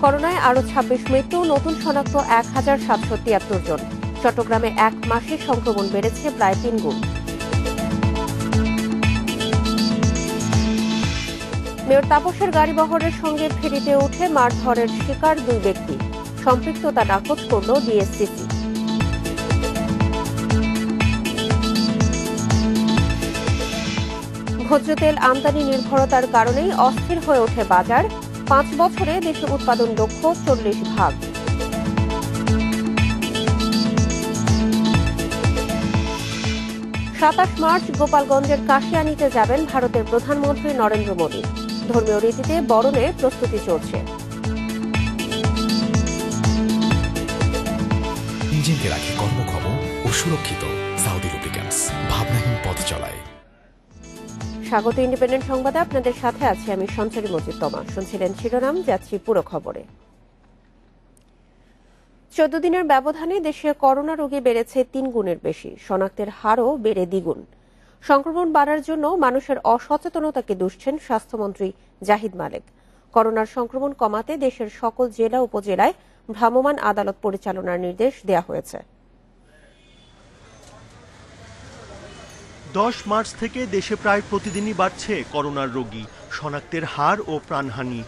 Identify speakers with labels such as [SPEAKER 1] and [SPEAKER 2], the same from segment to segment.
[SPEAKER 1] করোনায় আরও ২৬ মৃত্যু, নতুন শনাক্ত ১,৭৭৩ জন। চট্টগ্রামে এক মাসে সংক্রমণ বেড়েছে প্রায় ৩ গুণ। মেয়র তাপসের গাড়িবহরের সঙ্গে ফেরিতে উঠে মারধরের শিকার ২ ব্যক্তি, সম্পৃক্ততা নাকচ করল ডিএসসিসি। ভোজ্য তেল আমদানি নির্ভরতার কারণেই অস্থির হয়ে ওঠে বাজার। ৫ বছরে দেশে উৎপাদন লক্ষ্য ৪০%। ২৭ মার্চ গোপালগঞ্জের কাশিয়ানীতে যাবেন ভারতের প্রধানমন্ত্রী নরেন্দ্র মোদী। ধর্মীয় রীতিতে বরণে প্রস্তুতি চলছে।
[SPEAKER 2] ইঞ্জিনকে রাখে কর্মক্ষম ও সুরক্ষিত। সাউদি লুব্রিক্যান্টস, ভাবনাহীন পথ চলায়।
[SPEAKER 1] স্বাগত ইন্ডিপেন্ডেন্ট সংবাদে, আপনাদের সাথে আছি আমি সঞ্চারী মজিদ তমা। শুনছিলেন শিরোনাম, যাচ্ছি পুরো খবরে। ১৪ দিনের ব্যবধানে দেশে করোনা রোগী বেড়েছে ৩ গুণের বেশি, শনাক্তের হারও বেড়ে দ্বিগুণ। সংক্রমণ বাড়ার জন্য মানুষের অসচেতনতাকে দুষছেন স্বাস্থ্যমন্ত্রী জাহিদ মালেক। করোনার সংক্রমণ কমাতে দেশের সকল জেলা উপজেলায় ভ্রাম্যমাণ আদালত পরিচালনার নির্দেশ দেওয়া হয়েছে।
[SPEAKER 3] ১০ মার্চ থেকে দেশে প্রায় প্রতিদিনই বাড়ছে করোনার রোগী, শনাক্তের হার ও প্রাণহানি।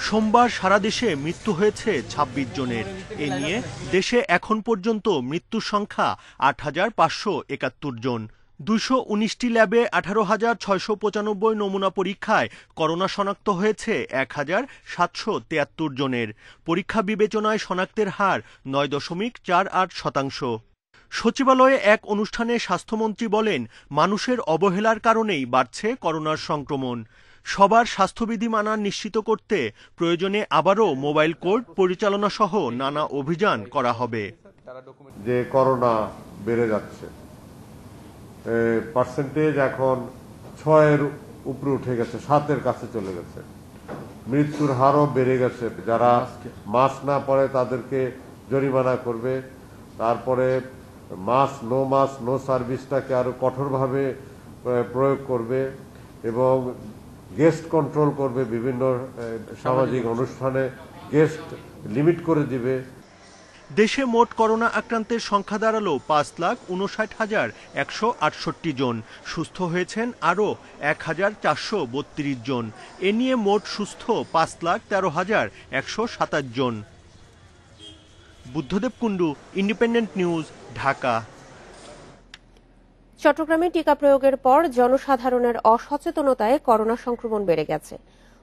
[SPEAKER 3] সোমবার সারা দেশে মৃত্যু হয়েছে ২৬ জনের। এ নিয়ে দেশে এখন পর্যন্ত মৃত্যুর সংখ্যা ৮,৫৭১ জন। ২১৯টি ল্যাবে ১৮,৬৯৫ নমুনা পরীক্ষায় করোনা শনাক্ত হয়েছে ১,৭৭৩ জনের। পরীক্ষা বিবেচনায় শনাক্তের হার ৯.৪৮%। সচিবালয়ে এক অনুষ্ঠানে স্বাস্থ্যমন্ত্রী বলেন, মানুষের অবহেলার কারণেই বাড়ছে করোনার সংক্রমণ। সবার স্বাস্থ্যবিধি মানা নিশ্চিত করতে প্রয়োজনে আবারও মোবাইল কোর্ট পরিচালনা সহ নানা অভিযান করা হবে।
[SPEAKER 4] যে করোনা বেড়ে যাচ্ছে, পার্সেন্টেজ এখন ৬-এর উপরে উঠে গেছে, ৭-এর কাছে চলে গেছে। মৃত্যুর হারও বেড়ে গেছে। যারা মাস্ক না পরে তাদেরকে জরিমানা করবে। তারপরে মাস্ক নো সার্ভিসটাকে আরো কঠোরভাবে প্রয়োগ করবে এবং গেস্ট কন্ট্রোল করবে। বিভিন্ন সামাজিক অনুষ্ঠানে গেস্ট লিমিট করে দিবে।
[SPEAKER 3] দেশে মোট করোনা আক্রান্তের সংখ্যা দাঁড়ালো ৫,৫৯,১৬৮ জন। সুস্থ হয়েছেন আরও ১,৪৩২ জন। এ নিয়ে মোট সুস্থ ৫,১৩,১২৭ জন। Buddhadeb Kundu, Independent News, Dhaka.
[SPEAKER 1] চট্টগ্রামে টিকা প্রয়োগের পর জনসাধারণের অসচেতনতায় করোনা সংক্রমণ বেড়ে গেছে।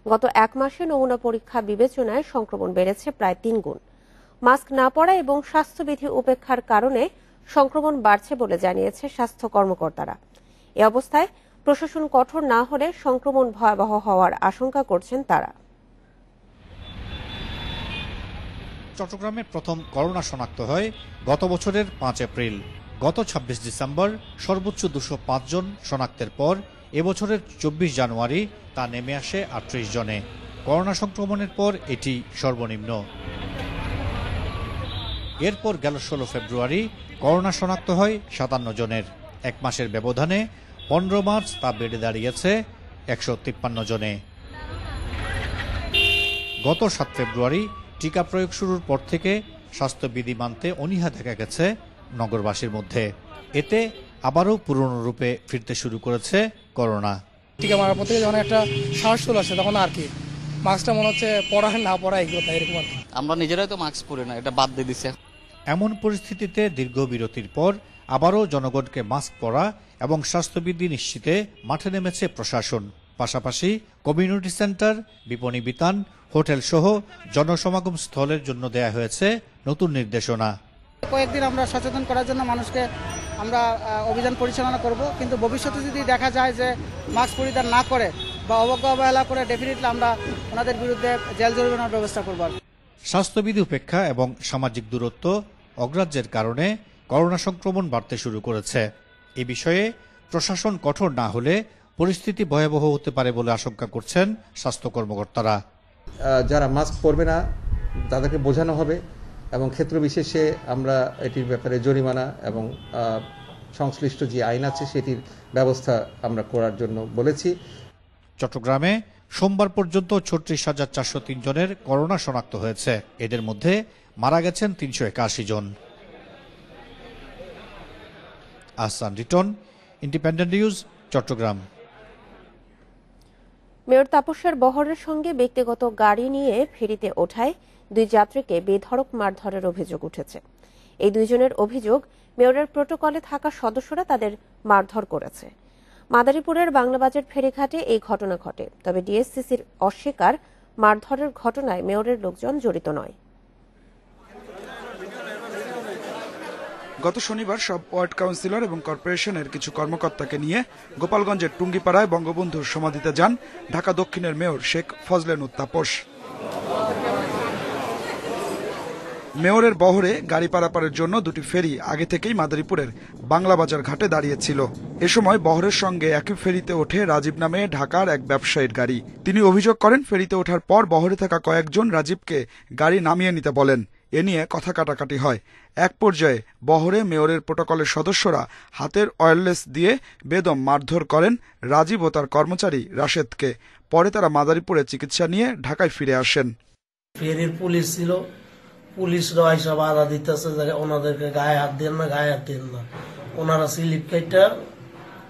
[SPEAKER 1] গত এক মাসে নমুনা পরীক্ষা বিবেচনায় সংক্রমণ বেড়েছে প্রায় ৩ গুণ। মাস্ক না পরা এবং স্বাস্থ্যবিধি উপেক্ষার কারণে সংক্রমণ বাড়ছে বলে জানিয়েছে স্বাস্থ্য কর্মকর্তারা। এ অবস্থায় প্রশাসন কঠোর না হলে সংক্রমণ ভয়াবহ হওয়ার আশঙ্কা করছেন তারা।
[SPEAKER 5] চট্টগ্রামে প্রথম করোনা শনাক্ত হয় গত বছরের ৫ এপ্রিল। গত ২৬ ডিসেম্বর সর্বোচ্চ ২০৫ জন শনাক্তের পর এবছরের ২৪ জানুয়ারি তা নেমে আসে ৩৮ জনে। করোনা সংক্রমণের পর এটি সর্বনিম্ন। এরপর গেল ১৬ ফেব্রুয়ারি করোনা শনাক্ত হয় ৫৭ জনের। এক মাসের ব্যবধানে ১৫ মার্চ তা বেড়ে দাঁড়িয়েছে ১৫৩ জনে। গত ৭ ফেব্রুয়ারি টিকা প্রয়োগ শুরুর পর থেকে স্বাস্থ্যবিধি মানতে অনীহা দেখা গেছে নগরবাসীর মধ্যে। এতে আবারও পুরনো রূপে ফিরতে শুরু করেছে করোনা।
[SPEAKER 6] টিকা মারার পর থেকে যখন একটা সাহস চলে আসছে, তখন আর কি মাস্কটা মনে হচ্ছে পরা না পরা এরকম আর কি।
[SPEAKER 7] আমরা নিজেরাই তো মাস্ক পরি না, এটা বাদ দিয়ে দিচ্ছে।
[SPEAKER 5] এমন পরিস্থিতিতে দীর্ঘ বিরতির পর আবারও জনগণকে মাস্ক পরা এবং স্বাস্থ্যবিধি নিশ্চিতে মাঠে নেমেছে প্রশাসন। পাশাপাশি কমিউনিটি সেন্টার, বিপণী বিতান, হোটেল সহ জনসমাগম স্থলের জন্য দেয়া হয়েছে নতুন নির্দেশনা।
[SPEAKER 8] কয়েকদিন আমরা সচেতন করার জন্য মানুষকে আমরা অভিযান পরিচালনা করব, কিন্তু ভবিষ্যতে যদি দেখা যায় যে মাস্ক পরিধান না করে বা অবহেলা করে, ডেফিনেটলি আমরা ওনাদের বিরুদ্ধে জেল জরিমানার ব্যবস্থা করব।
[SPEAKER 5] স্বাস্থ্যবিধি উপেক্ষা এবং সামাজিক দূরত্ব অগ্রাহ্যের কারণে করোনা সংক্রমণ বাড়তে শুরু করেছে। এ বিষয়ে প্রশাসন কঠোর না হলে পরিস্থিতি ভয়াবহ হতে পারে বলে আশঙ্কা করছেন স্বাস্থ্য কর্মকর্তারা।
[SPEAKER 9] যারা মাস্ক পরবে না তাদেরকে বোঝানো হবে এবং ক্ষেত্র বিশেষে আমরা এটির ব্যাপারে জরিমানা এবং সংশ্লিষ্ট যে আইন আছে সেটির ব্যবস্থা আমরা করার জন্য বলেছি।
[SPEAKER 5] চট্টগ্রামে সোমবার পর্যন্ত ৩৬,৪০৩ জনের করোনা শনাক্ত হয়েছে। এদের মধ্যে মারা গেছেন ৩৮১ জন। Ahsan Riton, Independent News, Chattogram.
[SPEAKER 1] Mayor তাপসের বহরের সঙ্গে ব্যক্তিগত গাড়ি নিয়ে ফেরিতে ওঠায় 2 যাত্রীকে বেধড়ক মারধরের অভিযোগ উঠেছে। এই 2 জনের অভিযোগ, মেয়রের প্রোটোকলে থাকা সদস্যরা তাদের মারধর করেছে। মাদারীপুরের বাংলাবাজার ফেরিঘাটে এই ঘটনা ঘটে। তবে ডিএসসিসির অস্বীকার, মারধরের ঘটনায় মেয়রের লোকজন জড়িত নয়।
[SPEAKER 10] গত শনিবার সব ওয়ার্ড কাউন্সিলর এবং কর্পোরেশনের কিছু কর্মকর্তাকে নিয়ে গোপালগঞ্জের টুঙ্গিপাড়ায় বঙ্গবন্ধুর সমাধিতে যান ঢাকা দক্ষিণের মেয়র শেখ ফজলে নূর তাপস। মেয়রের বহরে গাড়ি পারাপারের জন্য 2টি ফেরি আগে থেকেই মাদারীপুরের বাংলাবাজার ঘাটে দাঁড়িয়েছিল। এ সময় বহরের সঙ্গে একই ফেরিতে ওঠে রাজীব নামে ঢাকার এক ব্যবসায়ীর গাড়ি। তিনি অভিযোগ করেন, ফেরিতে ওঠার পর বহরে থাকা কয়েকজন রাজীবকে গাড়ি নামিয়ে নিতে বলেন। এ নিয়ে কথা কাটাকাটি হয়। এক পর্যায়ে বহরে মেয়রের প্রোটোকলের সদস্যরা হাতের ওয়্যারলেস দিয়ে বেদম মারধর করেন রাজীব ও তার কর্মচারী রাশেদকে। পরে তারা মাদারীপুরে চিকিৎসা নিয়ে ঢাকায় ফিরে আসেন।
[SPEAKER 11] ফেরির পুলিশ ছিল, পুলিশরা এসব বাধা দিতেছে, ওনাদেরকে গায়ে হাত দেন না, গায়ে হাত দেন না। ওনারা স্লিপ কাইটা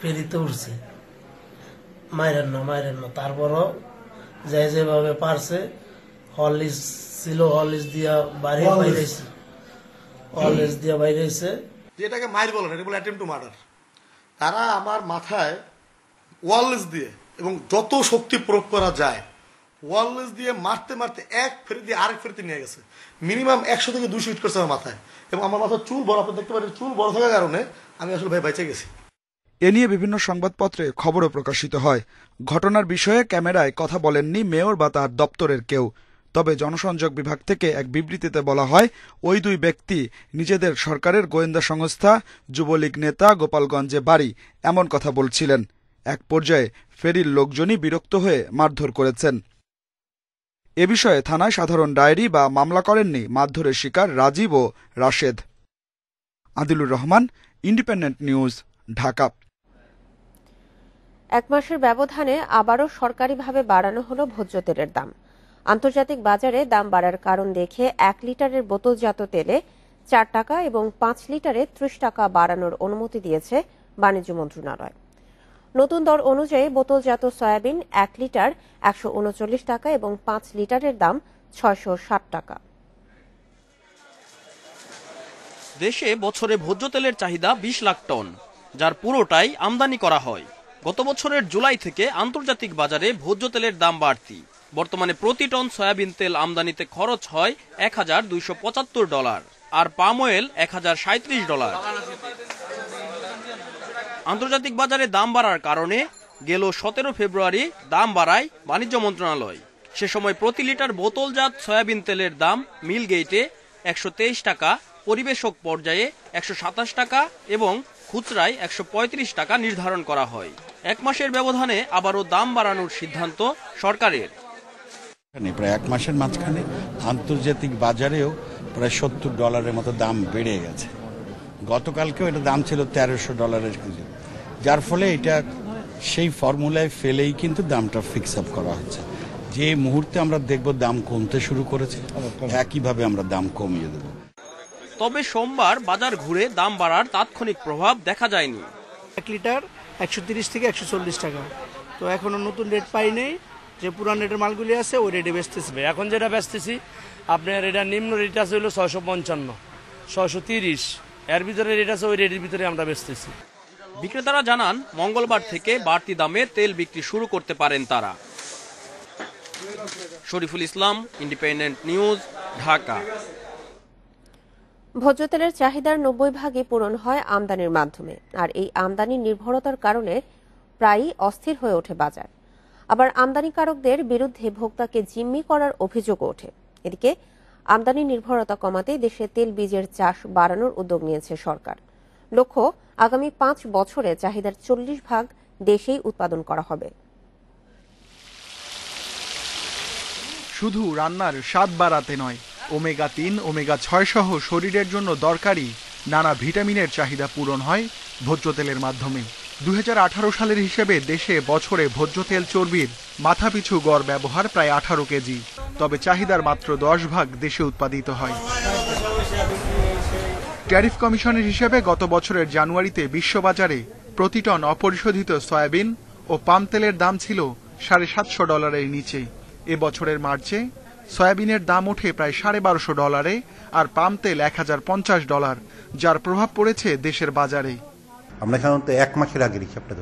[SPEAKER 11] ফেরিতে উঠছে, মাইরেন না। তারপরও যেভাবে পারছে, হরলিক্স ছিল, হরলিক্স দিয়া বাইরেছে।
[SPEAKER 12] যেটাকে মাইর বলে না, এটা বলে অ্যাটেম্প টু মার্ডার। তারা আমার মাথায় ওয়ারলেস দিয়ে এবং যত শক্তি প্রয়োগ করা যায় ওয়ারলেস দিয়ে মারতে মারতে এক ফেরি দিয়ে আরেক ফেরিতে নিয়ে গেছে। মিনিমাম 100 থেকে 200 হিট করছে আমার মাথায়, এবং আমার মাথার চুল বড়, আপনি দেখতে পারেন চুল বড় থাকার কারণে আমি আসলে বেঁচে গেছি।
[SPEAKER 10] এ নিয়ে বিভিন্ন সংবাদপত্রে খবরও প্রকাশিত হয়। ঘটনার বিষয়ে ক্যামেরায় কথা বলেননি মেয়র বা তার দপ্তরের কেউ। তবে জনসংযোগ বিভাগ থেকে এক বিবৃতিতে বলা হয়, ওই 2 ব্যক্তি নিজেদের সরকারের গোয়েন্দা সংস্থা, যুবলীগ নেতা, গোপালগঞ্জে বাড়ি, এমন কথা বলছিলেন। এক পর্যায়ে ফেরির লোকজনই বিরক্ত হয়ে মারধর করেছেন। এ বিষয়ে থানায় সাধারণ ডায়েরি বা মামলা করেননি মারধরের শিকার রাজীব ও রাশেদ। Adilur Rahman, Independent News, Dhaka.
[SPEAKER 1] 1 মাসের ব্যবধানে আবারও সরকারিভাবে বাড়ানো হলো ভোজ্য তেলের দাম। আন্তর্জাতিক বাজারে দাম বাড়ার কারণ দেখে 1 লিটারের বোতলজাত তেলে 4 টাকা এবং 5 লিটারে 30 টাকা বাড়ানোর অনুমতি দিয়েছে বাণিজ্য মন্ত্রণালয়। নতুন দর অনুযায়ী বোতলজাত সয়াবিন 1 লিটার 139 টাকা এবং 5 লিটারের দাম 660 টাকা।
[SPEAKER 13] দেশে বছরে ভোজ্য তেলের চাহিদা 20 লাখ টন, যার পুরোটাই আমদানি করা হয়। গত বছরের জুলাই থেকে আন্তর্জাতিক বাজারে ভোজ্য তেলের দাম বাড়তি। বর্তমানে প্রতি টন সয়াবিন তেল আমদানিতে খরচ হয় $1275 আর পাম অয়েল $1037। আন্তর্জাতিক বাজারে দাম বাড়ার কারণে গেল 17 ফেব্রুয়ারি দাম বাড়ায় বাণিজ্য মন্ত্রণালয়। সে সময় প্রতি লিটার বোতলজাত সয়াবিন তেলের দাম মিল গেটে 123 টাকা, পরিবেশক পর্যায়ে 127 টাকা এবং খুচরায় 135 টাকা নির্ধারণ করা হয়। 1 মাসের ব্যবধানে আবারও দাম বাড়ানোর সিদ্ধান্ত সরকারের।
[SPEAKER 14] প্রায় 1 মাসের মাঝখানে আন্তর্জাতিক বাজারেও প্রায় $70 মতো দাম বেড়ে গেছে। গতকালকেও এটা দাম ছিল $1300 কেজি, যার ফলে এটা সেই ফর্মুলায় ফেলেই কিন্তু দামটা ফিক্স আপ করা হচ্ছে। যে মুহূর্তে আমরা দেখব দাম কমতে শুরু করেছে, একইভাবে আমরা দাম কমিয়ে দেব।
[SPEAKER 13] তবে সোমবার বাজার ঘুরে দাম বাড়ার তাৎক্ষণিক প্রভাব দেখা যায়নি।
[SPEAKER 15] 1 লিটার 130 থেকে 140 টাকা। তো এখনো নতুন রেট পাই নেই, যে পুরান রেটের মালগুলি আছে ওই রেটে বেচতেছি।
[SPEAKER 16] এখন যেটা বেচতেছি আপনার এটা নিম্ন রেট আছে হলো 655, 630, এর ভিতরে রেট আছে, ওই রেটের ভিতরে আমরা বেচতেছি।
[SPEAKER 13] বিক্রেতারা জানান, মঙ্গলবার থেকে বাড়তি দামে তেল বিক্রি শুরু করতে পারেন তারা। Shariful Islam, independent News, Dhaka.
[SPEAKER 1] ভোজ্য তেলের চাহিদার 90 ভাগই পূরণ হয় আমদানির মাধ্যমে, আর এই আমদানি নির্ভরতার কারণে প্রায়ই অস্থির হয়ে ওঠে বাজার। আবার আমদানিকারকদের বিরুদ্ধে ভোক্তাকে জিম্মি করার অভিযোগও ওঠে। এদিকে আমদানি নির্ভরতা কমাতে দেশে তেল বীজের চাষ বাড়ানোর উদ্যোগ নিয়েছে সরকার। লক্ষ্য, আগামী 5 বছরে চাহিদার 40 ভাগ দেশেই উৎপাদন করা হবে।
[SPEAKER 17] শুধু রান্নার স্বাদ বাড়াতে নয়, ওমেগা 3, ওমেগা 6 সহ শরীরের জন্য দরকারি নানা ভিটামিনের চাহিদা পূরণ হয় ভোজ্য তেলের মাধ্যমে। 2018 সালের হিসেবে দেশে বছরে ভোজ্য তেল চর্বির মাথাপিছু গড় ব্যবহার প্রায় 18 কেজি। তবে চাহিদার মাত্র 10 ভাগ দেশে উৎপাদিত হয়। ট্যারিফ কমিশনের হিসেবে গত বছরের জানুয়ারিতে বিশ্ববাজারে প্রতি টন অপরিশোধিত সয়াবিন ও পাম তেলের দাম ছিল $750 নিচে। এ বছরের মার্চে সয়াবিনের দাম ওঠে প্রায় $1250, আর পাম তেল $1050, যার প্রভাব পড়েছে দেশের বাজারে।
[SPEAKER 18] আমরা সাধারণত 1 মাসের আগের হিসাবটা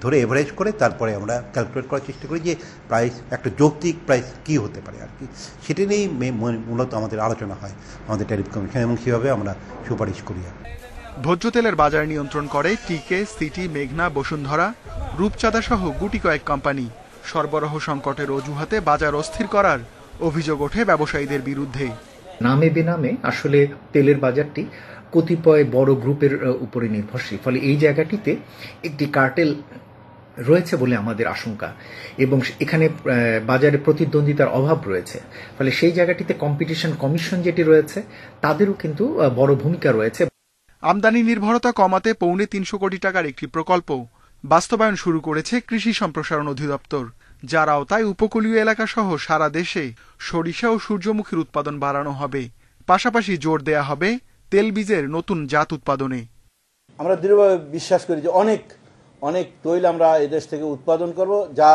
[SPEAKER 18] ধরে এভারেজ করে তারপরে আমরা ক্যালকুলেট করার চেষ্টা করি যে প্রাইস একটা যৌক্তিক প্রাইস কি হতে পারে আর কি, সেটা নিয়েই মূলত আমাদের আলোচনা হয় আমাদের ট্যারিফ কমিশন, এবং সেভাবে আমরা সুপারিশ করি।
[SPEAKER 17] ভোজ্য তেলের বাজার নিয়ন্ত্রণ করে টিকে, সিটি, মেঘনা, বসুন্ধরা, রূপচাঁদা সহ গুটি কয়েক কোম্পানি। সরবরাহ সংকটের অজুহাতে বাজার অস্থির করার অভিযোগ ওঠে ব্যবসায়ীদের বিরুদ্ধে।
[SPEAKER 19] নামে বেনামে আসলে তেলের বাজারটি কতিপয় বড় গ্রুপের উপরে নির্ভরশীল, ফলে এই জায়গাটিতে একটি কার্টেল রয়েছে বলে আমাদের আশঙ্কা, এবং এখানে বাজারে প্রতিদ্বন্দ্বিতার অভাব রয়েছে। ফলে সেই জায়গাটিতে কম্পিটিশন কমিশন যেটি রয়েছে তাদেরও কিন্তু বড় ভূমিকা রয়েছে।
[SPEAKER 17] আমদানি নির্ভরতা কমাতে 350 কোটি টাকার একটি প্রকল্প বাস্তবায়ন শুরু করেছে কৃষি সম্প্রসারণ অধিদপ্তর, যার আওতায় উপকূলীয় এলাকা সহ সারা দেশে সরিষা ও সূর্যমুখীর উৎপাদন বাড়ানো হবে। পাশাপাশি জোর দেয়া হবে তেল বীজের নতুন জাত উৎপাদনে।
[SPEAKER 20] আমরা দৃঢ়ভাবে বিশ্বাস করি যে অনেক তৈল আমরা এদেশ থেকে উৎপাদন করব, যা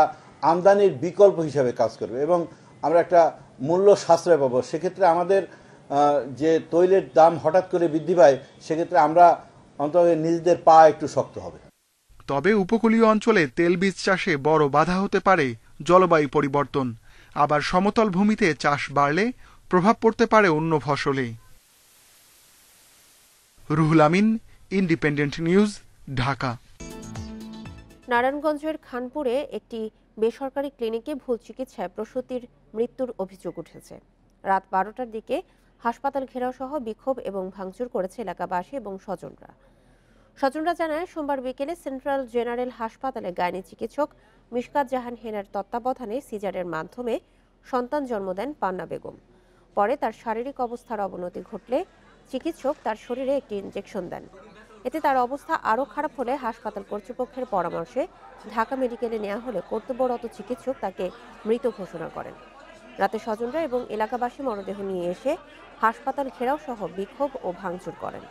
[SPEAKER 20] আমদানির বিকল্প হিসাবে কাজ করবে, এবং আমরা একটা মূল্য সাশ্রয় পাবো। সেক্ষেত্রে আমাদের যে তৈলের দাম হঠাৎ করে বৃদ্ধি পায়, সেক্ষেত্রে আমরা অন্তত নিজেদের পা একটু শক্ত হবে।
[SPEAKER 17] তবে উপকূলীয় অঞ্চলে তেলবীজ চাষে বড় বাধা হতে পারে জলবায়ু পরিবর্তন। আবার সমতল ভূমিতে চাষ বাড়লে প্রভাব পড়তে পারে অন্য ফসলে। Ruhul Amin, independent News, Dhaka.
[SPEAKER 1] নারায়ণগঞ্জের খানপুরে একটি বেসরকারি ক্লিনিকে ভুল চিকিৎসায় প্রসূতির মৃত্যুর অভিযোগ উঠেছে। রাত 12টার দিকে হাসপাতাল ঘেরাও সহ বিক্ষোভ এবং ভাঙচুর করেছে এলাকাবাসী এবং স্বজনরা জানায়, সোমবার বিকেলে সেন্ট্রাল জেনারেল হাসপাতালে গাইনি চিকিৎসক মিশকাত জাহান হেনার তত্ত্বাবধানে সিজারের মাধ্যমে সন্তান জন্ম দেন পান্না বেগম। পরে তার শারীরিক অবস্থার অবনতি ঘটলে চিকিৎসক তার শরীরে একটি ইনজেকশন দেন। এতে তার অবস্থা আরও খারাপ হলে হাসপাতাল কর্তৃপক্ষের পরামর্শে ঢাকা মেডিকেলে নেওয়া হলে কর্তব্যরত চিকিৎসক তাকে মৃত ঘোষণা করেন। রাতে স্বজনরা এবং এলাকাবাসী মরদেহ নিয়ে এসে হাসপাতাল ঘেরাও সহ বিক্ষোভ ও ভাঙচুর করেন।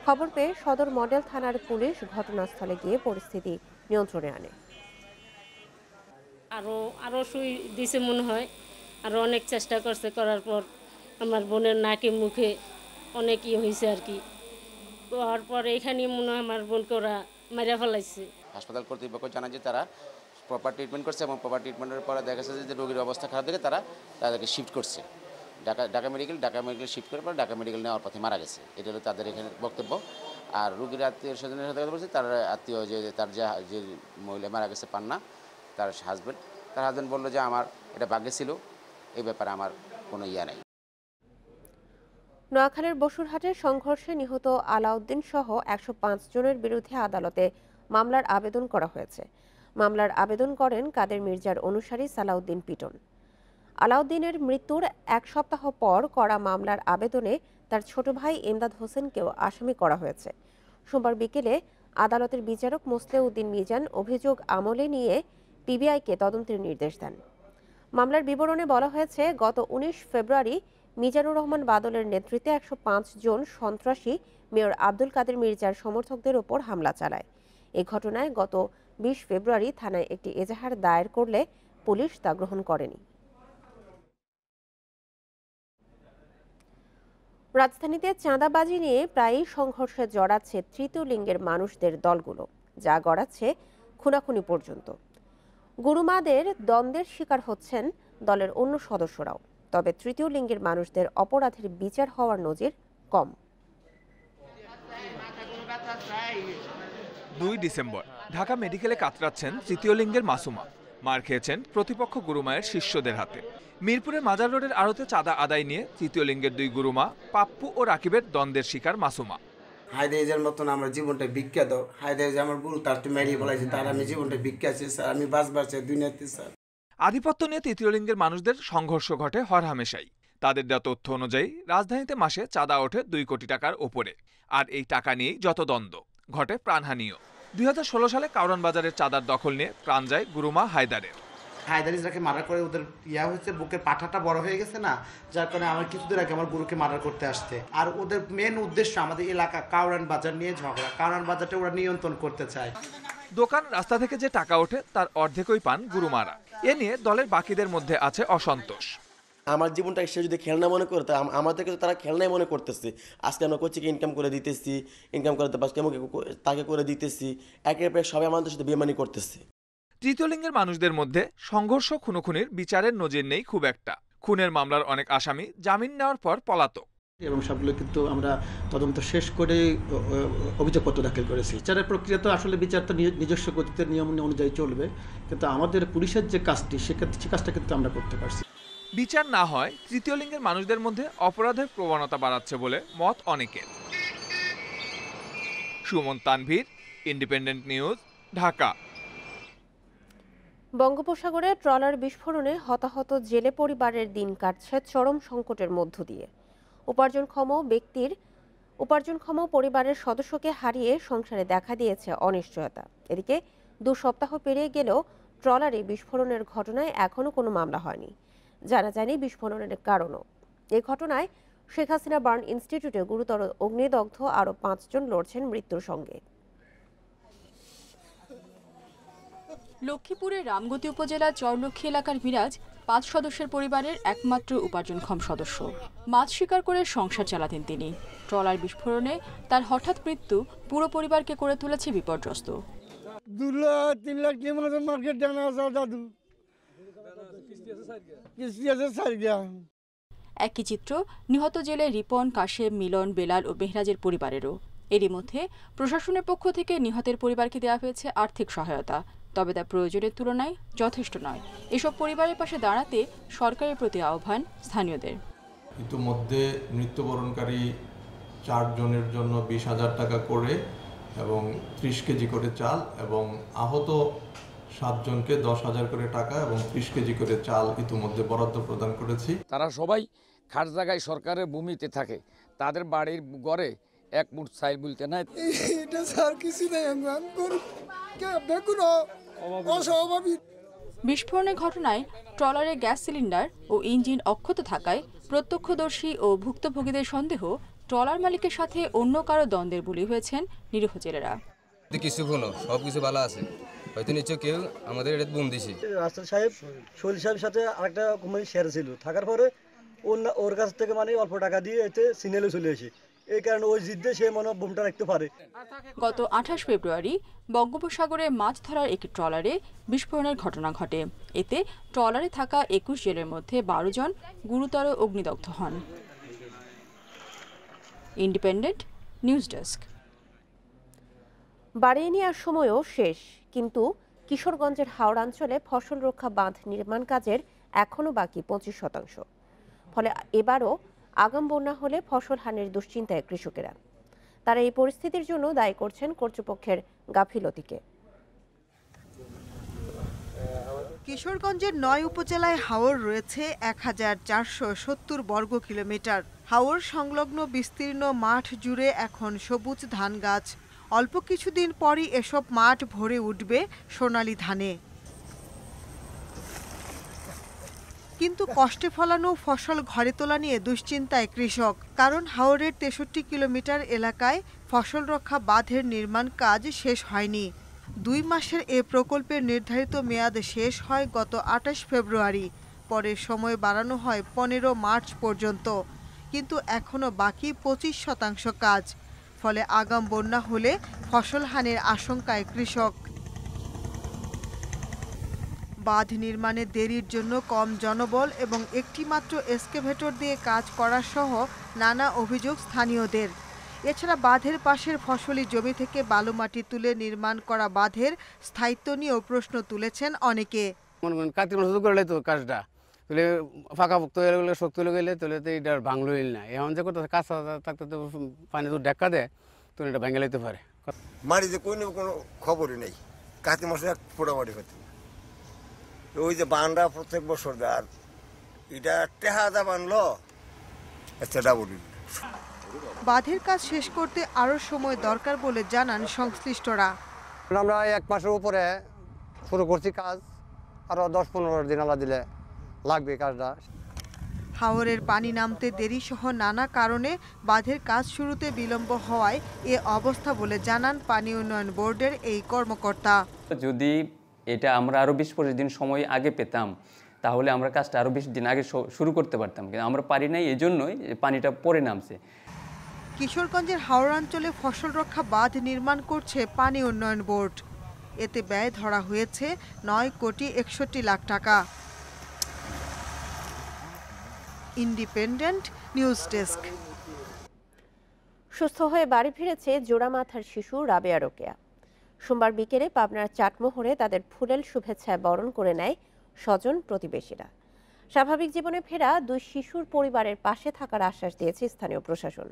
[SPEAKER 1] খবর পেয়ে সদর মডেল থানার পুলিশ ঘটনাস্থলে গিয়ে পরিস্থিতি নিয়ন্ত্রণে আনে।
[SPEAKER 21] আরো সুই দিছে মনে হয়, আরো অনেক চেষ্টা করছে, করার পর আমার বোনের নাকে মুখে অনেক হয়েছে আর কি। হওয়ার পর এখানে মনে হয় আমার বোনকে ওরা মেরে ফেলাইছে।
[SPEAKER 22] হাসপাতাল কর্তৃপক্ষ জানায় যে তারা প্রপার ট্রিটমেন্ট করছে, এবং প্রপার ট্রিটমেন্টের পরে দেখা যাচ্ছে যে রোগীর অবস্থা খারাপ দেখে তারা তাদেরকে শিফট করছে ঢাকা মেডিকেল শিফট করে পর ঢাকা মেডিকেল নেওয়ার পথে মারা গেছে। এটা হলো তাদের এখানে বক্তব্য। আর রোগীর আত্মীয় স্বজনের সাথে কথা বলছে, তার আত্মীয় তার যে মহিলা মারা গেছে পান্না, তার হাজব্যান্ড বললো যে আমার এটা ভাগ্যে ছিল, এই ব্যাপারে আমার কোনো ইয়া নেই।
[SPEAKER 1] নোয়াখালীর বসুরহাটে সংঘর্ষে নিহত আলাউদ্দিন সহ 105 জনের বিরুদ্ধে আদালতে মামলার আবেদন করা হয়েছে। মামলার আবেদন করেন কাদের মির্জার অনুসারী সালাউদ্দিন পিটন। আলাউদ্দিনের মৃত্যুর 1 সপ্তাহ পর করা মামলার আবেদনে তার ছোট ভাই এমদাদ হোসেনকেও আসামি করা হয়েছে। সোমবার বিকেলে আদালতের বিচারক মোসলেউদ্দিন মিজান অভিযোগ আমলে নিয়ে পিবিআইকে তদন্তের নির্দেশ দেন। মামলার বিবরণে বলা হয়েছে, গত 19 ফেব্রুয়ারি মিজানুর রহমান বাদলের নেতৃত্বে 105 জন সন্ত্রাসী মেয়র আব্দুল কাদের মির্জার সমর্থকদের ওপর হামলা চালায়। এই ঘটনায় গত 20 ফেব্রুয়ারি থানায় একটি এজাহার দায়ের করলে পুলিশ তা গ্রহণ করেনি। রাজধানীতে চাঁদাবাজি নিয়ে প্রায়ই সংঘর্ষে জড়াচ্ছে তৃতীয় লিঙ্গের মানুষদের দলগুলো, যা গড়াচ্ছে খুনাখুনি পর্যন্ত। গুরুমাদের দ্বন্দ্বের শিকার হচ্ছেন দলের অন্য সদস্যরাও। তবে তৃতীয় লিঙ্গের মানুষদের অপরাধের বিচার হওয়ার নজির কম।
[SPEAKER 23] 2 ডিসেম্বর ঢাকা মেডিকেলে কাতরাচ্ছেন তৃতীয় লিঙ্গের মাসুমা। মার খেয়েছেন প্রতিপক্ষ গুরুমায়ের শিষ্যদের হাতে। মিরপুরের মাজার রোডের আড়তে চাঁদা আদায় নিয়ে তৃতীয় লিঙ্গের 2 গুরুমা পাপ্পু ও রাকিবের দ্বন্দ্বের শিকার মাসুমা।
[SPEAKER 24] হায়দাইজের মতন আমার জীবনটা ভিক্ষা দাও, হায়দাইজ আমার গুরু তার তো মেরিয়ে বলেছে, তার আমি জীবনটা ভিক্ষা আছি স্যার, আমি বাঁচবার চাই দুনিয়াতে স্যার।
[SPEAKER 23] আধিপত্য নিয়ে তৃতীয় লিঙ্গের মানুষদের সংঘর্ষ ঘটে হরহামেশাই। তাদের দেওয়া তথ্য অনুযায়ী রাজধানীতে মাসে চাঁদা ওঠে 2 কোটি টাকার ওপরে। আর এই টাকা নিয়েই যত দ্বন্দ্ব ঘটে, প্রাণহানিও। 2016 সালে কাউরান বাজারের চাঁদার দখল নিয়ে প্রাণ যায় গুরুমা হায়দারের।
[SPEAKER 2] হায়দারিজরাকে মার্ডার করে ওদের হচ্ছে বুকের পাঠাটা বড় হয়ে গেছে না, যার কারণে আমার কিছুদিন আগে আমার গুরুকে মার্ডার করতে আসতে। আর ওদের মেন উদ্দেশ্য আমাদের এলাকা কাউরান বাজার নিয়ে ঝগড়া, কাউরান বাজারটা ওরা নিয়ন্ত্রণ করতে চায়।
[SPEAKER 23] দোকান রাস্তা থেকে যে টাকা ওঠে তার অর্ধেকই পান গুরুমারা। এ নিয়ে দলের বাকিদের মধ্যে আছে অসন্তোষ।
[SPEAKER 3] আমার জীবনটা সে যদি খেলনা মনে করে, আমাদেরকে তো তারা খেলনাই মনে করতেছে। আজকে আমরা কোচিকে ইনকাম করে দিতেছি, ইনকাম করতে পারছি তাকে করে দিতেছি, একের পর সবাই আমাদের সাথে বেমানি করতেছে।
[SPEAKER 23] তৃতীয় লিঙ্গের মানুষদের মধ্যে সংঘর্ষ খুনোখুনির বিচারের নজির নেই খুব একটা। খুনের মামলার অনেক আসামি জামিন নেওয়ার পর পলাতক।
[SPEAKER 4] এবং সবগুলো কিন্তু আমরা তদন্ত শেষ করে অভিযোগপত্র দাখিল করেছি। বিচারের প্রক্রিয়া তো আসলে বিচার তো নিজস্ব গতিতে নিয়ম অনুযায়ী চলবে, কিন্তু আমাদের পুলিশের যে কাজটি সে কাজটা কিন্তু আমরা করতে পারছি।
[SPEAKER 23] বিচার না হয় তৃতীয় লিঙ্গের মানুষদের মধ্যে অপরাধের প্রবণতা বাড়াচ্ছে বলে মত অনেকের। Suman Tanvir, independent News, Dhaka.
[SPEAKER 1] বঙ্গোপসাগরে ট্রলার বিস্ফোরণে হতাহত জেলে পরিবারের দিন কাটছে চরম সংকটের মধ্য দিয়ে। উপার্জনক্ষম পরিবারের সদস্যকে হারিয়ে সংসারে দেখা দিয়েছে অনিশ্চয়তা। এদিকে 2 সপ্তাহ পেরিয়ে গেলেও ট্রলারে বিস্ফোরণের ঘটনায় এখনো কোনো মামলা হয়নি। জানা যায়নি বিস্ফোরণের কারণও। এই ঘটনায় শেখ হাসিনা বার্ন ইনস্টিটিউটে গুরুতর অগ্নিদগ্ধ আরও 5 জন লড়ছেন মৃত্যুর সঙ্গে।
[SPEAKER 6] লক্ষ্মীপুরের রামগতি উপজেলার চরলক্ষ্মী এলাকার মিরাজ 5 সদস্যের পরিবারের একমাত্র উপার্জনক্ষম সদস্য। মাছ শিকার করে সংসার চালাতেন তিনি। ট্রলার বিস্ফোরণে তার হঠাৎ মৃত্যু পুরো পরিবারকে করে তুলেছে বিপর্যস্ত।
[SPEAKER 25] 2 লাখ 3 লাখ মার্কেট জানা দাদু
[SPEAKER 6] একই চিত্র নিহত জেলে রিপন, কাশেম, মিলন, বেলাল ও মেহরাজের পরিবারেরও। এরই মধ্যে প্রশাসনের পক্ষ থেকে নিহতের পরিবারকে দেওয়া হয়েছে আর্থিক সহায়তা, তবে তা প্রয়োজনের তুলনায় যথেষ্ট নয়। এসব পরিবারের পাশে দাঁড়াতে সরকারের প্রতি আহ্বান স্থানীয়দের।
[SPEAKER 26] ইতিমধ্যে মৃত্যুবরণকারী 4 জনের জন্য 20,000 টাকা করে এবং 30 কেজি করে চাল, এবং আহত 7 জনকে 10,000 করে টাকা এবং 30 কেজি করে চাল ইতিমধ্যে বরাদ্দ প্রদান করেছি।
[SPEAKER 27] তারা সবাই খাস জায়গায় সরকারের ভূমিতে থাকে, তাদের বাড়ির ঘরে এক মুঠ চাল বলতে নাই।
[SPEAKER 25] এটা স্যার কিছু নেই,
[SPEAKER 6] বিস্ফোরণের ঘটনায় ট্রলারে গ্যাস সিলিন্ডার ও ইঞ্জিন অক্ষত থাকায় প্রত্যক্ষদর্শী ও ভুক্তভোগীদের সন্দেহ ট্রলার মালিকের সাথে অন্য কারো দ্বন্দ্বের বলি হয়েছেন নিরীহ জেলেরা।
[SPEAKER 28] কিছু হলো, সবকিছু ভালো আছে, হয়তো নিশ্চয় কেউ আমাদের এটা বুম দিছে।
[SPEAKER 25] রাস্তার সাহেব শৈল সাহেবের সাথে আরেকটা কোম্পানি শেয়ার ছিল, থাকার পরে ওর কাছ থেকে মানে অল্প টাকা দিয়ে এতে সিনেলে চলে আসে, এই কারণে ওই জিদ্দে সে মনে বোমটা রাখতে পারে।
[SPEAKER 6] গত 28 ফেব্রুয়ারি বঙ্গোপসাগরে মাছ ধরার একটি ট্রলারে বিস্ফোরণের ঘটনা ঘটে। এতে ট্রলারে থাকা 21 জেলের মধ্যে 12 জন গুরুতর অগ্নিদগ্ধ হন। Independent news desk.
[SPEAKER 1] বাড়িয়ে নেওয়ার সময়ও শেষ, কিন্তু কিশোরগঞ্জের হাওড়াঞ্চলে ফসল রক্ষা বাঁধ নির্মাণ কাজের এখনও বাকি 25%। ফলে এবারও আগাম বন্যা হলে ফসল হানির দুশ্চিন্তায় কৃষকেরা। তারা এই পরিস্থিতির জন্য দায়ী করছেন কর্তৃপক্ষের গাফিলতিকে।
[SPEAKER 29] কিশোরগঞ্জের 9 উপজেলায় হাওর রয়েছে 1470 বর্গ কিলোমিটার। হাওর সংলগ্ন বিস্তীর্ণ মাঠ জুড়ে এখন সবুজ ধান গাছ। অল্প কিছুদিন পরই এসব মাঠ ভরে উঠবে সোনালী ধানে। কিন্তু কষ্টে ফলানো ফসল ঘরে তোলা নিয়ে দুশ্চিন্তায় কৃষক, কারণ হাওরের 63 কিলোমিটার এলাকায় ফসল রক্ষা বাঁধের নির্মাণ কাজ শেষ হয়নি। 2 মাসের এ প্রকল্পের নির্ধারিত মেয়াদ শেষ হয় গত 28 ফেব্রুয়ারি। পরে সময় বাড়ানো হয় 15 মার্চ পর্যন্ত, কিন্তু এখনও বাকি 25% কাজ। ফলে আগাম বন্যা হলে ফসল হানির আশঙ্কায় কৃষক। বাঁধ নির্মাণে দেরির জন্য কম জনবল এবং একটি মাত্র এক্সকেভেটর দিয়ে কাজ করা সহ নানা অভিযোগ স্থানীয়দের। এছাড়া বাঁধের পাশের ফসলি জমি থেকে বালু মাটি তুলে নির্মাণ করা বাঁধের স্থায়িত্ব নিয়েও প্রশ্ন তুলেছেন অনেকে।
[SPEAKER 27] কার্তিক মাস করলে তো কাজটা তুলে ফাঁকা ভুক্ত হয়ে গেলে শক্ত হয়ে গেলে তুলে তো এটা ভাঙলই না। এখন যে করতে কাঁচা থাকতে তো পানি তো ডেক্কা দেয়, তো এটা ভেঙে যেতে পারে।
[SPEAKER 30] মাটিতে কোনো খবরই নেই, কার্তিক মাসে এক ফোটা মাটি হতে। ওই যে বানরা প্রত্যেক বছর দেয়, আর এটা টেহাদা বানলো আচ্ছা ডাবল।
[SPEAKER 29] বাঁধের কাজ শেষ করতে আরও সময় দরকার বলে জানান সংশ্লিষ্টরা।
[SPEAKER 5] আমরা 1 মাসের উপরে শুরু করছি কাজ, আরও 10-15 দিন আলা দিলে লাগবে কাজটা।
[SPEAKER 29] হাওরের পানি নামতে দেরি সহ নানা কারণে বাঁধের কাজ শুরুতে বিলম্ব হওয়ায় এ অবস্থা বলে জানান পানি উন্নয়ন বোর্ডের এই কর্মকর্তা।
[SPEAKER 7] যদি এটা আমরা আরও 20-25 দিন সময় আগে পেতাম তাহলে আমরা কাজটা আরও 20 দিন আগে শুরু করতে পারতাম, কিন্তু আমরা পারি নাই, এই জন্যই পানিটা পরে নামছে।
[SPEAKER 29] কিশোরগঞ্জের হাওড়াঞ্চলে ফসল রক্ষা বাঁধ নির্মাণ করছে পানি উন্নয়ন বোর্ড। এতে ব্যয় ধরা হয়েছে 9,61,00,000 টাকা। Independent news desk.
[SPEAKER 1] সুস্থ হয়ে বাড়ি ফিরেছে জোড়ামাথার শিশু রাবেয়া রোকেয়া। সোমবার বিকেলে পাবনার চাটমোহরে তাদের ফুলেল শুভেচ্ছায় বরণ করে নেয় স্বজন প্রতিবেশীরা। স্বাভাবিক জীবনে ফেরা দুই শিশুর পরিবারের পাশে থাকার আশ্বাস দিয়েছে স্থানীয় প্রশাসন।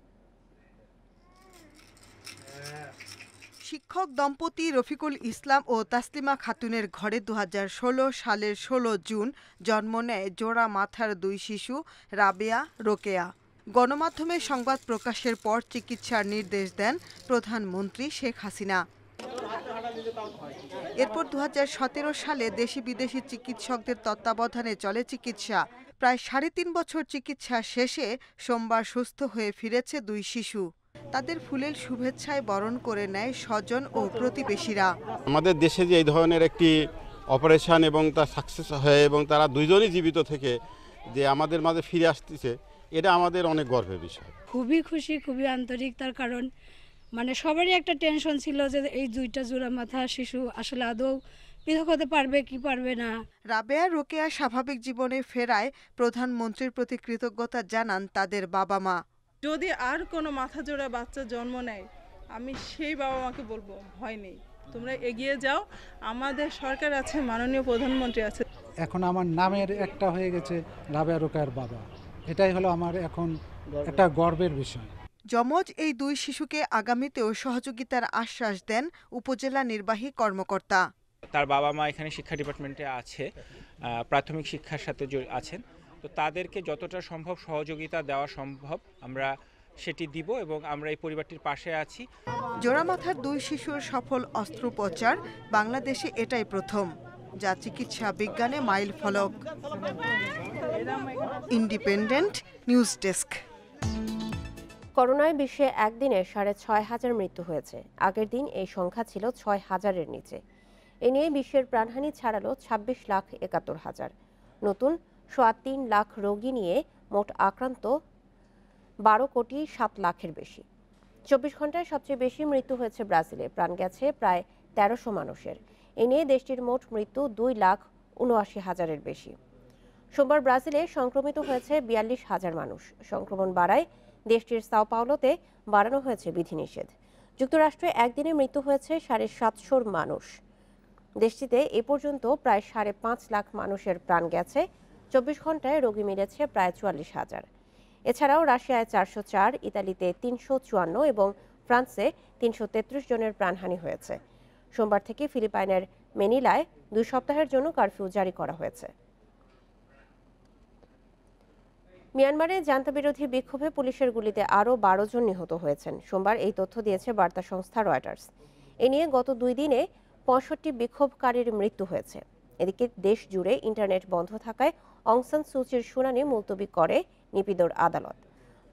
[SPEAKER 29] শিক্ষক দম্পতি রফিকুল ইসলাম ও তাসলিমা খাতুনের ঘরে 2016 সালের 16 জুন জন্ম নেয় জোড়া মাথার দুই শিশু রাবেয়া রোকেয়া। গণমাধ্যমে সংবাদ প্রকাশের পর চিকিৎসার নির্দেশ দেন প্রধানমন্ত্রী শেখ হাসিনা। এরপর 2017 সালে দেশি বিদেশি চিকিৎসকদের তত্ত্বাবধানে চলে চিকিৎসা। প্রায় 3.5 বছর চিকিৎসা শেষে সোমবার সুস্থ হয়ে ফিরেছে দুই শিশু। তাদের ফুলেল শুভেচ্ছায় বরণ করে নেয় স্বজন ও প্রতিবেশীরা।
[SPEAKER 8] আমাদের দেশে যে এই ধরনের একটি অপারেশন এবং তা সাকসেস হয় এবং তারা দুইজনই জীবিত থেকে যে আমাদের মাঝে ফিরে আসতেছে, এটা আমাদের অনেক গর্বের বিষয়।
[SPEAKER 9] খুবই খুশি, খুবই আন্তরিক। তার কারণ মানে সবারই একটা টেনশন ছিল যে এই দুইটা জোড়া মাথা শিশু আসলে আদৌ পৃথক হতে পারবে কি পারবে না।
[SPEAKER 29] রাবেয়া রোকেয়া স্বাভাবিক জীবনে ফেরায় প্রধানমন্ত্রীর প্রতি কৃতজ্ঞতা জানান তাদের বাবা মা।
[SPEAKER 10] যদি আর কোনো মাথা জোড়া বাচ্চা জন্ম নেয়, আমি সেই বাবা মাকে বলবো ভয় নেই, তোমরা এগিয়ে যাও, আমাদের সরকার আছে, মাননীয় প্রধানমন্ত্রী আছে।
[SPEAKER 11] এখন আমার নামের একটা হয়ে গেছে রাবেয়া রোকেয়ার বাবা, এটাই হলো আমার এখন একটা গর্বের বিষয়।
[SPEAKER 29] যমজ এই দুই শিশুকে আগামীতেও সহযোগিতার আশ্বাস দেন উপজেলা নির্বাহী কর্মকর্তা।
[SPEAKER 12] তার বাবা মা এখানে শিক্ষা ডিপার্টমেন্টে আছে, প্রাথমিক শিক্ষার সাথে আছেন, তো তাদেরকে যতটা সম্ভব সহযোগিতা দেওয়া সম্ভব আমরা সেটি দিব এবং আমরা এই পরিবারটির পাশে আছি।
[SPEAKER 29] জোড়ামাথার দুই শিশুর সফল অস্ত্রোপচার বাংলাদেশে এটাই প্রথম, যা চিকিৎসা বিজ্ঞানে মাইল ফলক। Independent news desk.
[SPEAKER 1] করোনায় বিশ্বে একদিনে 6,500 মৃত্যু হয়েছে। আগের দিন এই সংখ্যা ছিল 6,000-এর নিচে। এ নিয়ে বিশ্বের প্রাণহানি ছাড়ালো 26,71,000। নতুন 3 লাখ রোগী নিয়ে মোট আক্রান্ত 12,07,00,000-এর বেশি। 24 ঘন্টায় সবচেয়ে বেশি মৃত্যু হয়েছে ব্রাজিলে, প্রাণ গেছে প্রায় 1300 মানুষের। এ নিয়ে দেশটির মোট মৃত্যু 2,79,000-এর বেশি। সোমবার ব্রাজিলে সংক্রমিত হয়েছে 42,000 মানুষ। সংক্রমণ বাড়ায় দেশটির সাও পাওলোতে বাড়ানো হয়েছে বিধিনিষেধ। যুক্তরাষ্ট্রে একদিনে মৃত্যু হয়েছে 750 মানুষ। দেশটিতে এ পর্যন্ত প্রায় 5.5 লাখ মানুষের প্রাণ গেছে। 24 ঘন্টায় রোগী মিলেছে প্রায় 44,000। এছাড়াও রাশিয়ায় 404, ইতালিতে 354 এবং ফ্রান্সে 333 জনের প্রাণহানি হয়েছে। সোমবার থেকে ফিলিপাইনের মেনিলায় 2 সপ্তাহের জন্য কারফিউ জারি করা হয়েছে। মিয়ানমারে জান্তা বিরোধী বিক্ষোভে পুলিশের গুলিতে আরও 12 জন নিহত হয়েছেন। সোমবার এই তথ্য দিয়েছে বার্তা সংস্থা রয়টার্স। এ নিয়ে গত 2 দিনে 65 বিক্ষোভকারীর মৃত্যু হয়েছে। এদিকে দেশ জুড়ে ইন্টারনেট বন্ধ থাকায় অং সান সুচির শুনানি মুলতবি করে নিপিদর আদালত।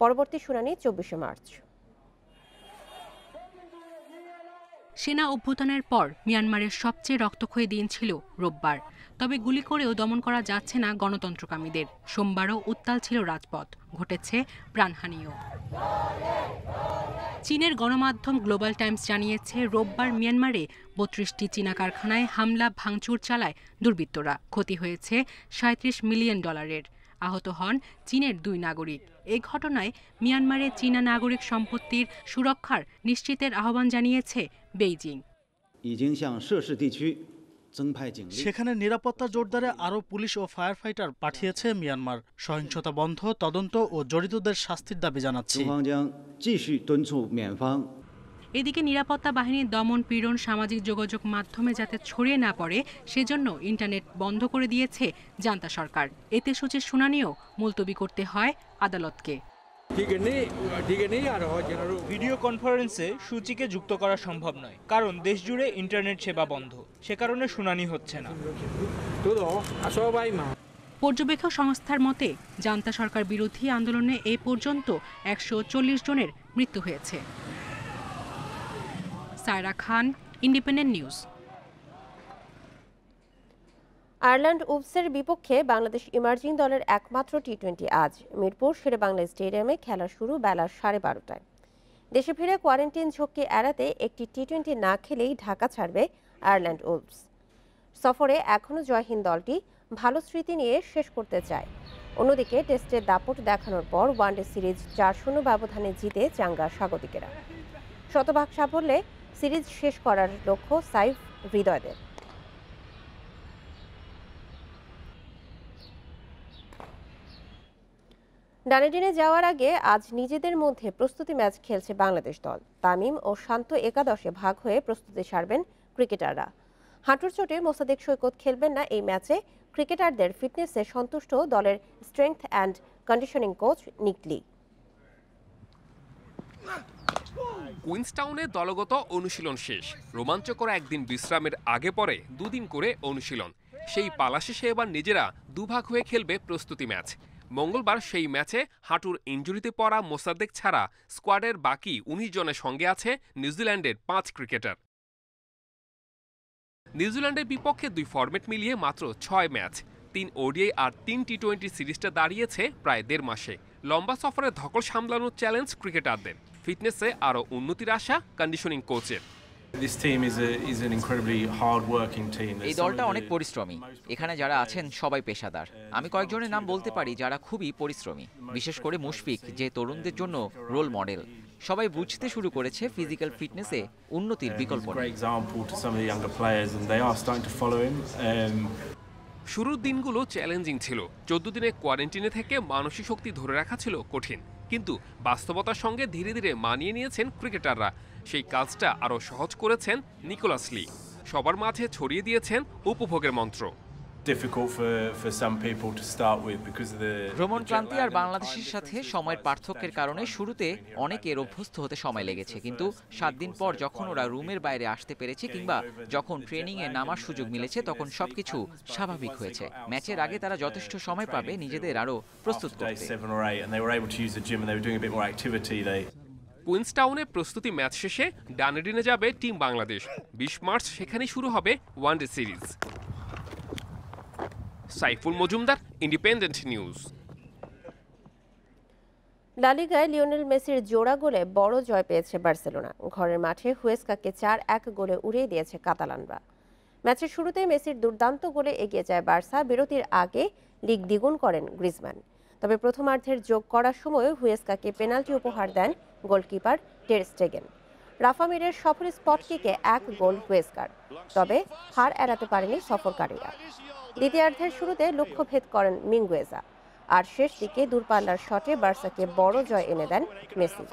[SPEAKER 1] পরবর্তী শুনানি 24 মার্চ।
[SPEAKER 14] সেনা অভ্যুত্থানের পর মিয়ানমারের সবচেয়ে রক্তক্ষয়ী দিন ছিল রোববার। তবে গুলি করেও দমন করা যাচ্ছে না গণতন্ত্রকামীদের। সোমবারও উত্তাল ছিল রাজপথ, ঘটেছে প্রাণহানিও। চীনের গণমাধ্যম গ্লোবাল টাইমস জানিয়েছে রোববার মিয়ানমারে 32টি চীনা কারখানায় হামলা ভাঙচুর চালায় দুর্বৃত্তরা। ক্ষতি হয়েছে $37 মিলিয়ন। আহত হন চীনের 2 নাগরিক। এই ঘটনায় মিয়ানমারে চীনা নাগরিক সম্পত্তির সুরক্ষার নিশ্চিতের আহ্বান জানিয়েছে বেইজিং।
[SPEAKER 15] সেখানে নিরাপত্তা জোরদারে আরও পুলিশ ও ফায়ার ফাইটার পাঠিয়েছে মিয়ানমার। সহিংসতা বন্ধ, তদন্ত ও জড়িতদের শাস্তির দাবি জানাচ্ছি।
[SPEAKER 14] এদিকে নিরাপত্তা বাহিনীর দমন পীড়ন সামাজিক যোগাযোগ মাধ্যমে যাতে ছড়িয়ে না পড়ে সেজন্য ইন্টারনেট বন্ধ করে দিয়েছে জান্তা সরকার। এতে সূচির শুনানিও মুলতবি করতে হয় আদালতকে।
[SPEAKER 12] ভিডিও কনফারেন্সে সূচিকে যুক্ত করা সম্ভব নয়, কারণ দেশ জুড়ে ইন্টারনেট সেবা বন্ধ। সে কারণে শুনানি হচ্ছে না।
[SPEAKER 14] পর্যবেক্ষক সংস্থার মতে জান্তা সরকার বিরোধী আন্দোলনে এ পর্যন্ত 140 জনের মৃত্যু হয়েছে। সায়রা খান, ইন্ডিপেন্ডেন্ট নিউজ।
[SPEAKER 1] আয়ারল্যান্ড উলভসের বিপক্ষে বাংলাদেশ ইমার্জিং দলের একমাত্র টি-20 আজ মিরপুর শেরেবাংলা স্টেডিয়ামে খেলা শুরু বেলা 12:30টায়। দেশে ফিরে কোয়ারেন্টাইন ঝক্কি এড়াতে একটি টি-20 না খেলেই ঢাকা ছাড়বে আয়ারল্যান্ড উলভস। সফরে এখনও জয়হীন দলটি ভালো স্মৃতি নিয়ে শেষ করতে চায়। অন্যদিকে টেস্টের দাপট দেখানোর পর ওয়ানডে সিরিজ 4-0 ব্যবধানে জিতে চাঙ্গা স্বাগতিকেরা। শতভাগ সাফল্যে সিরিজ শেষ করার লক্ষ্য সাইফ হৃদয়দের। ডানেডিনে যাওয়ার আগে আজ নিজেদের মধ্যে প্রস্তুতি ম্যাচ খেলছে বাংলাদেশ দল। তামিম ও শান্ত একাদশে ভাগ হয়ে প্রস্তুতি সারবেন ক্রিকেটাররা। হাঁটুর চোটে মোসাদ্দেক সৈকত খেলবেন না এই ম্যাচে। ক্রিকেটারদের ফিটনেসে সন্তুষ্ট দলের স্ট্রেংথ অ্যান্ড কন্ডিশনিং কোচ নিক লি।
[SPEAKER 2] কুইন্সটাউনে দলগত অনুশীলন শেষ। রোমাঞ্চকর একদিন বিশ্রামের আগে পরে দুদিন করে অনুশীলন। সেই পালা শেষে এবার নিজেরা দুভাগ হয়ে খেলবে প্রস্তুতি ম্যাচ। মঙ্গলবার সেই ম্যাচে হাঁটুর ইনজুরিতে পড়া মোসাদ্দেক ছাড়া স্কোয়াডের বাকি 19 জনের সঙ্গে আছে নিউজিল্যান্ডের 5 ক্রিকেটার। নিউজিল্যান্ডের বিপক্ষে 2 ফরম্যাট মিলিয়ে মাত্র 6 ম্যাচ, 3 ওডিআই আর 3 টি-20 সিরিজটা দাঁড়িয়েছে প্রায় 1.5 মাসে। লম্বা সফরে ধকল সামলানোর চ্যালেঞ্জ ক্রিকেটারদের। ফিটনেসে আরও উন্নতির আশা কন্ডিশনিং কোচের।
[SPEAKER 13] এই দলটা অনেক পরিশ্রমী। এখানে যারা আছেন সবাই পেশাদার। আমি কয়েকজনের নাম বলতে পারি যারা খুবই পরিশ্রমী, বিশেষ করে মুশফিক, যে তরুণদের জন্য রোল মডেল। সবাই বুঝতে শুরু করেছে ফিজিক্যাল ফিটনেসে উন্নতির বিকল্প নেই।
[SPEAKER 2] শুরুর দিনগুলো চ্যালেঞ্জিং ছিল। 14 দিনে কোয়ারেন্টিনে থেকে মানসিক শক্তি ধরে রাখা ছিল কঠিন, কিন্তু বাস্তবতার সঙ্গে ধীরে ধীরে মানিয়ে নিয়েছেন ক্রিকেটাররা। সেই কাজটা আরও সহজ করেছেন নিকোলাস লি। সবার মাঝে ছড়িয়ে দিয়েছেন উপভোগের মন্ত্র।
[SPEAKER 13] ভ্রমণ ক্লান্তি আর বাংলাদেশের সাথে সময়ের পার্থক্যের কারণে শুরুতে অনেকের অভ্যস্ত হতে সময় লেগেছে, কিন্তু 7 দিন পর যখন ওরা রুমের বাইরে আসতে পেরেছে কিংবা যখন ট্রেনিংয়ে নামার সুযোগ মিলেছে তখন সবকিছু স্বাভাবিক হয়েছে। ম্যাচের আগে তারা যথেষ্ট সময় পাবে নিজেদের আরও প্রস্তুত করতে।
[SPEAKER 2] কুইন্সটাউনে প্রস্তুতি ম্যাচ শেষে ডানেডিনে যাবে টিম বাংলাদেশ। 20 মার্চ সেখানেই শুরু হবে one day series. Saiful Majumdar, independent news.
[SPEAKER 1] লা লিগায় লিওনেল মেসির জোড়া গোলে বড় জয় পেয়েছে বার্সেলোনা। ঘরের মাঠে হুয়েস্কাকে 4-1 গোলে উড়িয়ে দিয়েছে কাতালানরা। ম্যাচের শুরুতে মেসির দুর্দান্ত গোলে এগিয়ে যায় বার্সা। বিরতির আগে লিগ দ্বিগুণ করেন গ্রিজমান। তবে প্রথমার্ধের যোগ করার সময় হুয়েস্কাকে পেনাল্টি উপহার দেন গোলকিপার টের স্টেগেন। রাফা মিরের সফল স্পট কিকে 1 গোল হুয়েস্কার। তবে হার এড়াতে পারেনি সফরকারীরা। দ্বিতীয়ার্ধের শুরুতে লক্ষ্যভেদ করেন মিঙ্গুয়েজা, আর শেষ দিকে দূরপাল্লার শটে বার্সাকে বড় জয় এনে দেন মেসি।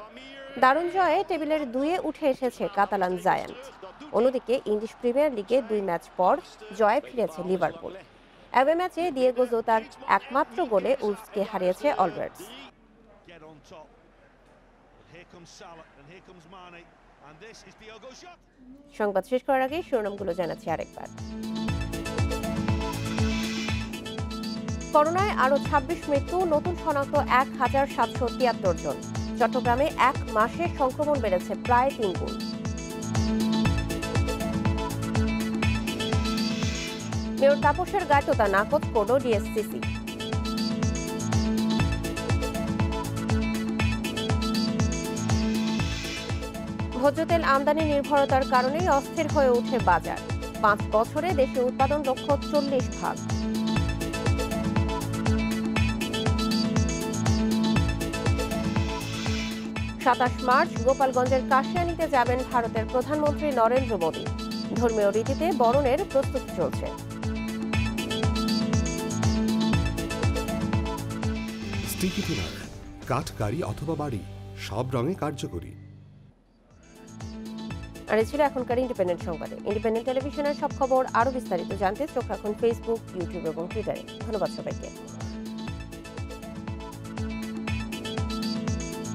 [SPEAKER 1] দারুণ জয়ে টেবিলের 2-এ উঠে এসেছে কাতালান জায়ান্ট। অন্যদিকে ইংলিশ প্রিমিয়ার লিগে 2 ম্যাচ পর জয়ে ফিরেছে লিভারপুল। অ্যাওয়ে ম্যাচে দিয়েগো জোতার একমাত্র গোলে উলভসকে হারিয়েছে অলরেডস। সংবাদ শেষ করার আগে শিরোনামগুলো জানাচ্ছি আরেকবার। করোনায় আরও 26 মৃত্যু, নতুন শনাক্ত 1773 জন। চট্টগ্রামে 1 মাসে সংক্রমণ বেড়েছে প্রায় 3 গুণ। মেয়র তাপসের গায়ততা নাকচ করল ডিএসসিসি। ভোজ্য তেল আমদানি নির্ভরতার কারণেই অস্থির হয়ে ওঠে বাজার। 5 বছরে দেশে উৎপাদন লক্ষ্য 40%। সাতাশ মার্চ গোপালগঞ্জের কাশিয়ানীতে যাবেন ভারতের প্রধানমন্ত্রী নরেন্দ্র মোদী। ধর্মীয় রীতিতে বরণের প্রস্তুতি চলছে।
[SPEAKER 16] স্টিকি থিনার, কাঠ, গাড়ি অথবা বাড়ি, সব রঙে কার্যকরী।
[SPEAKER 1] আর এই ছিল এখনকার ইন্ডিপেন্ডেন্ট সংবাদে। ইন্ডিপেন্ডেন্ট টেলিভিশনের সব খবর আরও বিস্তারিত জানতে চোখ রাখুন ফেসবুক, ইউটিউব এবং টুইটারে। ধন্যবাদ সবাইকে।